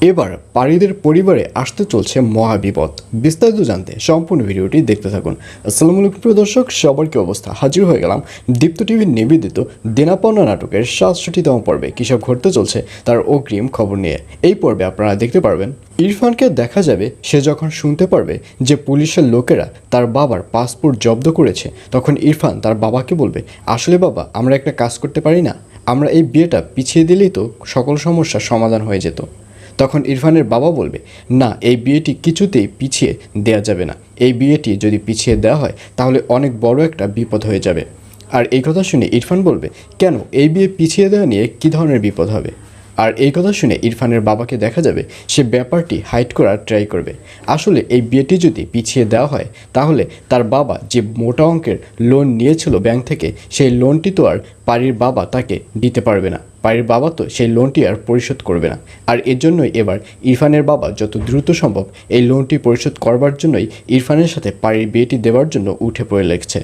এবার পারীদের পরিবারে আসতে চলছে মহাবিপদ। বিস্তারিত জানতে সম্পূর্ণ ভিডিওটি দেখতে থাকুন। আসসালামু আলাইকুম প্রিয় দর্শক, সবার কি অবস্থা? হাজির হয়ে গেলাম দীপ্ত টিভির নিবেদিত দেনাপাওনা নাটকের ৬৭তম পর্বে। কিসব ঘটতে চলছে তার অগ্রিম খবর নিয়ে এই পর্বে আপনারা দেখতে পারবেন। ইরফানকে দেখা যাবে সে যখন শুনতে পারবে যে পুলিশের লোকেরা তার বাবার পাসপোর্ট জব্দ করেছে, তখন ইরফান তার বাবাকে বলবে, আসলে বাবা, আমরা একটা কাজ করতে পারি না, আমরা এই বিয়েটা পিছিয়ে দিলেই তো সকল সমস্যার সমাধান হয়ে যেত। তখন ইরফানের বাবা বলবে, না, এই বিয়েটি কিছুতেই পিছিয়ে দেওয়া যাবে না। এই বিয়েটি যদি পিছিয়ে দেওয়া হয় তাহলে অনেক বড় একটা বিপদ হয়ে যাবে। আর এই কথা শুনে ইরফান বলবে, কেন, এই বিয়ে পিছিয়ে দেওয়া নিয়ে কী ধরনের বিপদ হবে? আর এই কথা শুনে ইরফানের বাবাকে দেখা যাবে সে ব্যাপারটি হাইড করার ট্রাই করবে। আসলে এই বিয়েটি যদি পিছিয়ে দেওয়া হয় তাহলে তার বাবা যে মোটা অঙ্কের লোন নিয়েছিল ব্যাংক থেকে, সেই লোনটি তো আর পারীর বাবা তাকে দিতে পারবে না। পারীর বাবা তো সেই লোনটি আর পরিশোধ করবে না। আর এর জন্যই এবার ইরফানের বাবা যত দ্রুত সম্ভব এই লোনটি পরিশোধ করবার জন্যই ইরফানের সাথে পারীর বিয়েটি দেওয়ার জন্য উঠে পড়ে লেগেছে।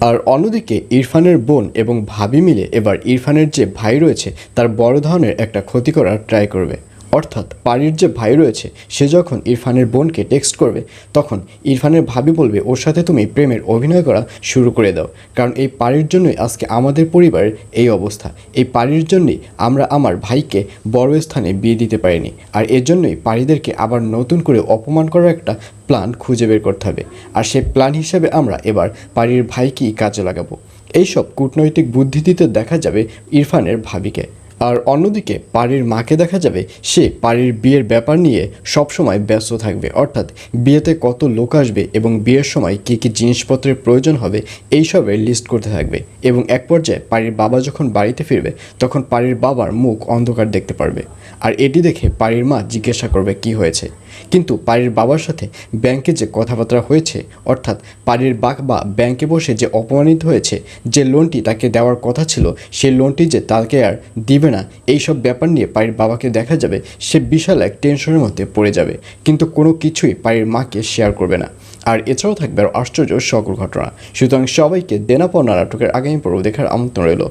আর অন্যদিকে ইরফানের বোন এবং ভাবি মিলে এবার ইরফানের যে ভাই রয়েছে তার বড় ধরনের একটা ক্ষতি করার ট্রাই করবে। অর্থাৎ পারীর যে ভাই রয়েছে সে যখন ইরফানের বোনকে টেক্সট করবে তখন ইরফানের ভাবি বলবে, ওর সাথে তুমি প্রেমের অভিনয় করা শুরু করে দাও, কারণ এই পারীর জন্যই আজকে আমাদের পরিবারের এই অবস্থা। এই পারীর জন্যই আমরা আমার ভাইকে বড় স্থানে বিয়ে দিতে পারিনি। আর এর জন্যই পারীদেরকে আবার নতুন করে অপমান করার একটা প্ল্যান খুঁজে বের করতে হবে। আর সেই প্ল্যান হিসেবে আমরা এবার পারীর ভাইকেই কাজে লাগাবো। এইসব কূটনৈতিক বুদ্ধি দিতে দেখা যাবে ইরফানের ভাবিকে। আর অন্যদিকে পারীর মাকে দেখা যাবে সে পারীর বিয়ের ব্যাপার নিয়ে সবসময় ব্যস্ত থাকবে। অর্থাৎ বিয়েতে কত লোক আসবে এবং বিয়ের সময় কী কী জিনিসপত্রের প্রয়োজন হবে এইসবের লিস্ট করতে থাকবে। এবং এক পর্যায়ে পারীর বাবা যখন বাড়িতে ফিরবে তখন পারীর বাবার মুখ অন্ধকার দেখতে পারবে। আর এটি দেখে পারীর মা জিজ্ঞাসা করবে কি হয়েছে। কিন্তু পারীর বাবার সাথে ব্যাংকে যে কথাবার্তা হয়েছে, অর্থাৎ পারীর বাবা ব্যাংকে বসে যে অপমানিত হয়েছে, যে লোনটি তাকে দেওয়ার কথা ছিল সেই লোনটি যে তাকে আর দিবে না, এইসব ব্যাপার নিয়ে পারীর বাবাকে দেখা যাবে সে বিশাল এক টেনশনের মধ্যে পড়ে যাবে, কিন্তু কোনো কিছুই পারীর মাকে শেয়ার করবে না। আর এছাড়াও থাকবে আর আশ্চর্য সকল ঘটনা। সুতরাং সবাইকে দেনা পাওনা নাটকের আগামী পর্ব দেখার আমন্ত্রণ রইল।